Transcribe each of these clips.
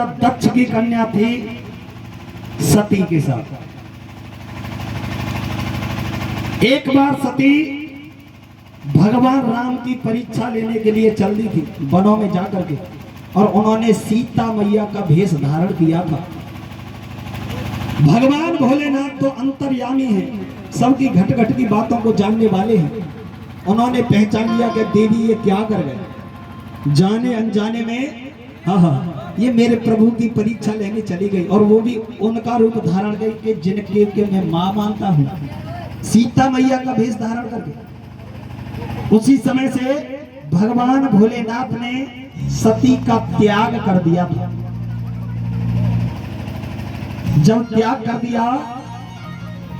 राजा दक्ष की कन्या थी सती के साथ। एक बार सती भगवान राम की परीक्षा लेने के लिए चल दी थी वनों में जाकर के, और उन्होंने सीता मैया का भेष धारण किया था। भगवान भोलेनाथ तो अंतर्यामी है, सबकी घट घट की बातों को जानने वाले हैं। उन्होंने पहचान लिया कि देवी ये क्या कर गए, जाने अनजाने में हाँ ये मेरे प्रभु की परीक्षा लेने चली गई, और वो भी उनका रूप धारण गई कि जिनके के मैं मां मानता हूं, सीता मैया का भेष धारण करके। उसी समय से भगवान भोलेनाथ ने सती का त्याग कर दिया था। जब त्याग कर दिया,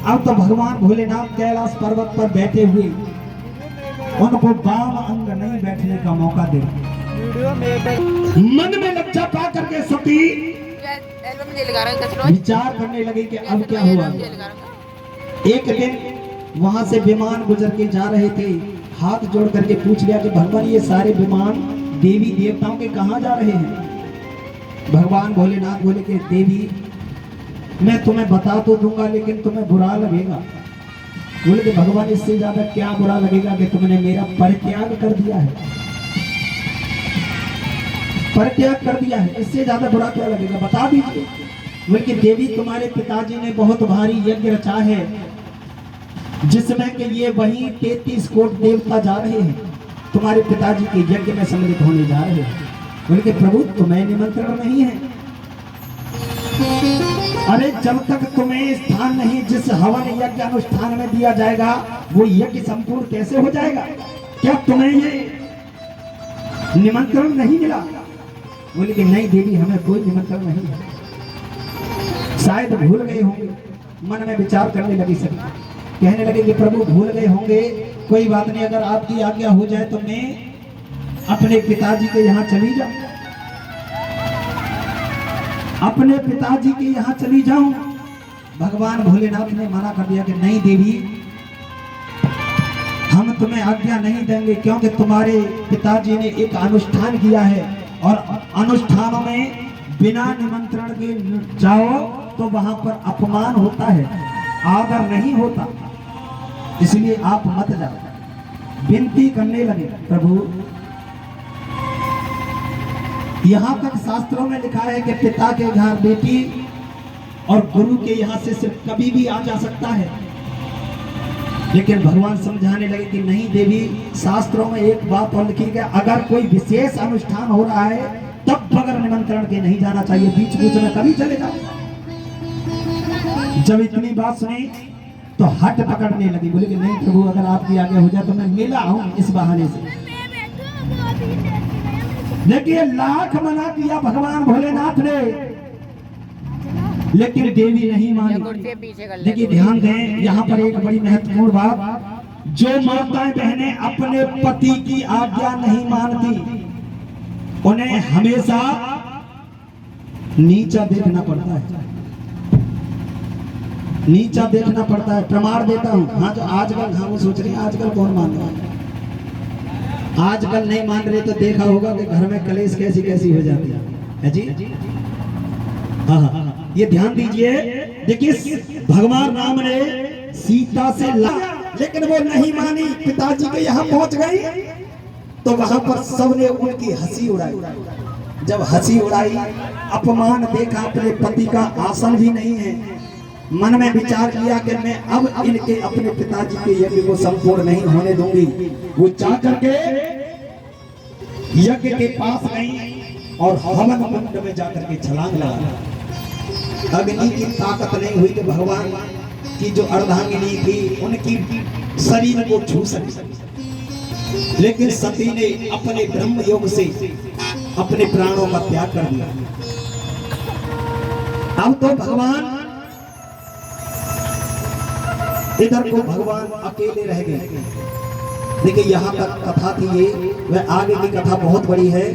अब तो भगवान भोलेनाथ कैलाश पर्वत पर बैठे हुए उनको बाम अंग नहीं बैठने का मौका दे। मन में लज्जा पा करके सती विचार करने लगी कि अब क्या हुआ। एक दिन वहां से विमान गुजर के जा रहे थे, हाथ जोड़ करके पूछ लिया कि भगवान ये सारे विमान देवी देवताओं के कहां जा रहे हैं। भगवान भोलेनाथ बोले कि देवी मैं तुम्हें बता तो दूंगा लेकिन तुम्हें बुरा लगेगा। बोले कि भगवान इससे ज्यादा क्या बुरा लगेगा कि तुमने मेरा परित्याग कर दिया है, परित्याग कर दिया है, इससे ज्यादा बुरा क्या लगेगा, बता दीजिए। बोले कि देवी तुम्हारे पिताजी ने बहुत भारी यज्ञ रचा है जिसमें कि ये वही 33 कोट देवता जा रहे हैं, तुम्हारे पिताजी के यज्ञ में सम्मिलित होने जा रहे हैं। बोले कि प्रभु तुम्हें निमंत्रण नहीं है। अरे जब तक तुम्हें स्थान नहीं जिस हवन यज्ञ अनुष्ठान में दिया जाएगा वो यज्ञ संपूर्ण कैसे हो जाएगा, क्या तुम्हें ये निमंत्रण नहीं मिला। बोले कि नहीं देवी हमें कोई निमंत्रण नहीं है। शायद भूल गए होंगे, मन में विचार करने लगी सभी, कहने लगे कि प्रभु भूल गए होंगे, कोई बात नहीं, अगर आपकी आज्ञा हो जाए तो मैं अपने पिताजी के यहाँ चली जाऊं, अपने पिताजी के यहाँ चली जाऊं। भगवान भोलेनाथ ने मना कर दिया कि नहीं देवी हम तुम्हें आज्ञा नहीं देंगे, क्योंकि तुम्हारे पिताजी ने एक अनुष्ठान किया है और अनुष्ठानों में बिना निमंत्रण के जाओ तो वहां पर अपमान होता है, आदर नहीं होता, इसलिए आप मत जाओ। विनती करने लगे प्रभु यहाँ तक शास्त्रों में लिखा है कि पिता के घर बेटी और गुरु के यहाँ से सिर्फ कभी भी आ जा सकता है, लेकिन भगवान समझाने लगे कि नहीं देवी शास्त्रों में एक बात और लिखी है, अगर कोई विशेष अनुष्ठान हो रहा है तब बगैर निमंत्रण के नहीं जाना चाहिए, बीच बीच में कभी चले जाओ। जब इतनी बात सुनी तो हट पकड़ने लगी, बोले कि नहीं प्रभु अगर आपकी आज्ञा हो जाए तो मैं मिला हूं इस बहाने से। देखिए लाख मना किया भगवान भोलेनाथ ने, लेकिन देवी नहीं मानी। देखिए ध्यान दें, यहाँ पर एक बड़ी महत्वपूर्ण बात, जो माताएं बहनें अपने पति की आज्ञा नहीं मानती उन्हें हमेशा नीचा देखना पड़ता है, नीचा देखना पड़ता है। प्रमाण देता हूं, हाँ जो आजकल हाँ वो सोच रहे हैं आजकल कौन मान रहा है, आजकल नहीं मान रहे तो देखा होगा कि घर में कलेश कैसी कैसी हो जाती है जी। हाँ ये ध्यान दीजिए। देखिए भगवान राम ने सीता से लड़ा लेकिन वो नहीं मानी, पिताजी के यहाँ पहुंच गई तो वहां पर सबने उनकी हंसी उड़ाई। जब हंसी उड़ाई, अपमान देखा, अपने पति का आसन भी नहीं है, मन में विचार किया कि मैं अब इनके अपने पिताजी के यज्ञ को संपूर्ण नहीं होने दूंगी। वो चाह करके यज्ञ के पास गई और हवन कुंड में जाकर के छलांग लगा। अग्नि की ताकत नहीं हुई कि भगवान की जो अर्धांगिनी थी उनकी शरीर को छू सके, लेकिन सती ने अपने ब्रह्म योग से अपने प्राणों का त्याग कर दिया। अब तो भगवान इधर को भगवान अकेले रह गए। देखिए यहाँ तक कथा थी ये, वह आगे की कथा बहुत बड़ी है।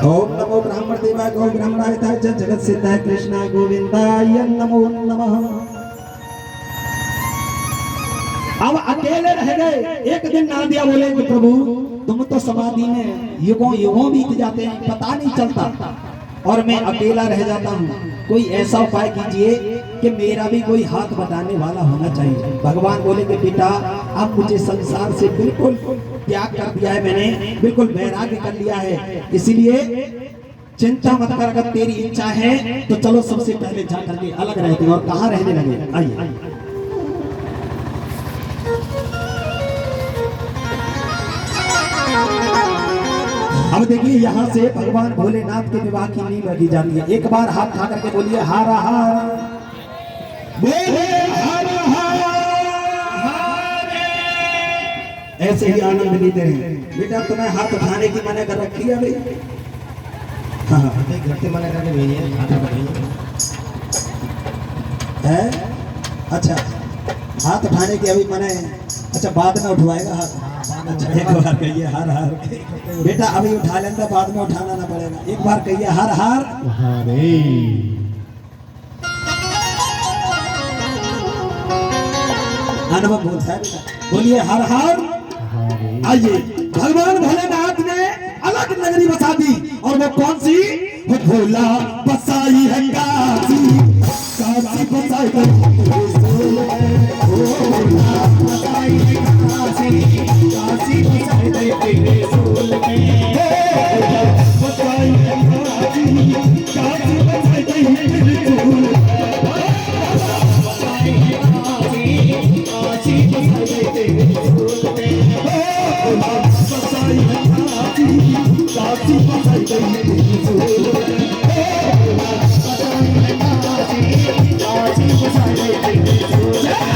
ओम नमो ब्राह्मण देवाय गो ब्राह्मणाय जगत सिद्धाय कृष्णाय गोविंदाय नमो नमः। अब अकेले रह गए। एक दिन नादिया बोले कि प्रभु तुम तो समाधि में युगों युगों बीत जाते हैं, पता नहीं चलता, और मैं अकेला रह जाता हूँ। कोई ऐसा उपाय कीजिए कि मेरा भी कोई हाथ बटाने वाला होना चाहिए। भगवान बोले कि बेटा, अब मुझे संसार से बिल्कुल त्याग कर दिया है मैंने, बिल्कुल वैराग्य कर लिया है, इसीलिए चिंता मत कर। अगर तेरी इच्छा है तो चलो सबसे पहले जा करके अलग रहते हैं। और कहाँ रहने लगे, आइए। अब देखिए यहाँ से भगवान भोलेनाथ के विवाह की नींव लगी जाती है। एक बार हाथ उठा करके बोलिए हारा हार, बोले हारा हार, ऐसे ही आनंद लेते रहे। बेटा तुम्हें हाथ उठाने की मना कर रखी है भाई, हाँ घर से मना करके भेजिए, है अच्छा, हाथ उठाने की अभी मना है, अच्छा बाद में उठवाएगा हाथ, अच्छा एक बार कहिए हर हर। बेटा अभी उठा लेंगे, बाद में उठाना ना पड़ेगा, एक बार कहिए हर हर हरे। अनुभव होता है बेटा, बोलिए हर हर। आइए, भगवान भोलेनाथ ने अलग नगरी बसा दी, और वो कौन सी? वो भोला बसाई है काशी, काशी बसाई है, भोला बसाई है काशी, काशी बसाई है तेरे सोल में, बसाई है काशी, काशी बसाई है तेरे सोल में, बसाई है काशी, काशी बसाई है तेरे सोल में, बसाई है काशी, काशी बसाई है तेरे सोल में, बसाई है काशी, काशी बसाई है तेरे सोल में।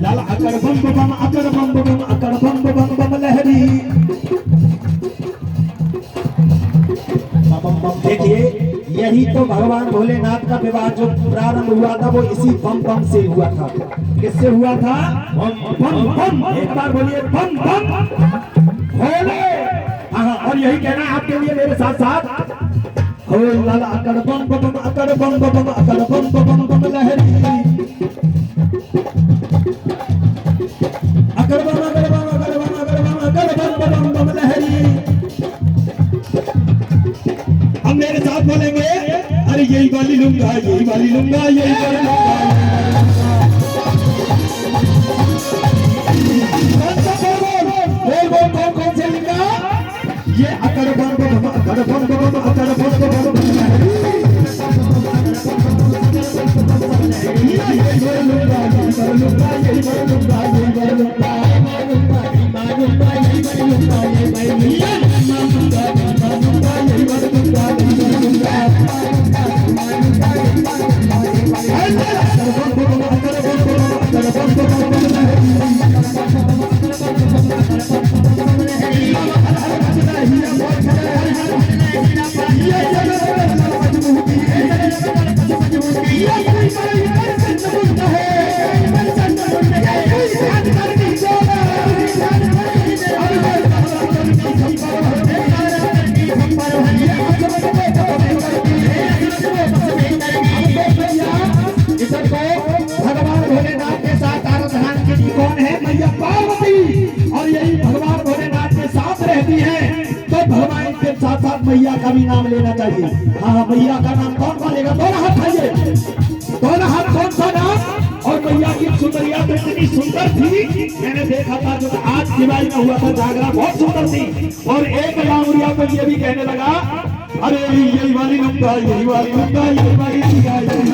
लाल अकड़ बम बम अकड़ बम बम अकड़ बम बम बम लहरी। देखिए यही तो भगवान भोलेनाथ का विवाह जो प्रारंभ हुआ था वो इसी बम बम से हुआ था। किससे हुआ था? बम बम बम। एक बार बोलिए बम बम भोले। हाँ और यही कहना है आपके लिए मेरे साथ साथ। हो लाल अकड़ बम बम अकड़ बम बम अकड़ बम बम बम लहरी। अकड़ बम अकड़ बम अकड़ बम अकड़ बम अकड़ बम बम बम लहरी। हम मेरे साथ बोलेंगे अरे यही वाली लूंगा यही वाली लूंगा यही वाली लूंगा। कौन से लिंगा? ये अकड़ बम बम अकड़ बम बम अकड़ बम बम Yeah. मैया का भी नाम लेना चाहिए। हाँ हाँ, मैया का नाम कौन कौन लेगा? दोनों हाथ उठाइए, दोनों हाथ। कौन सा नाम? और मैया की सुंदरिया तो इतनी सुंदर थी, मैंने देखा था जो आज दिवाली में हुआ था जागरा, बहुत सुंदर थी। और एक लाउरिया को ये भी कहने लगा, अरे यही वाली नुक्ता, यही वाली नुक्ता, यही वाली नुक्ता, यही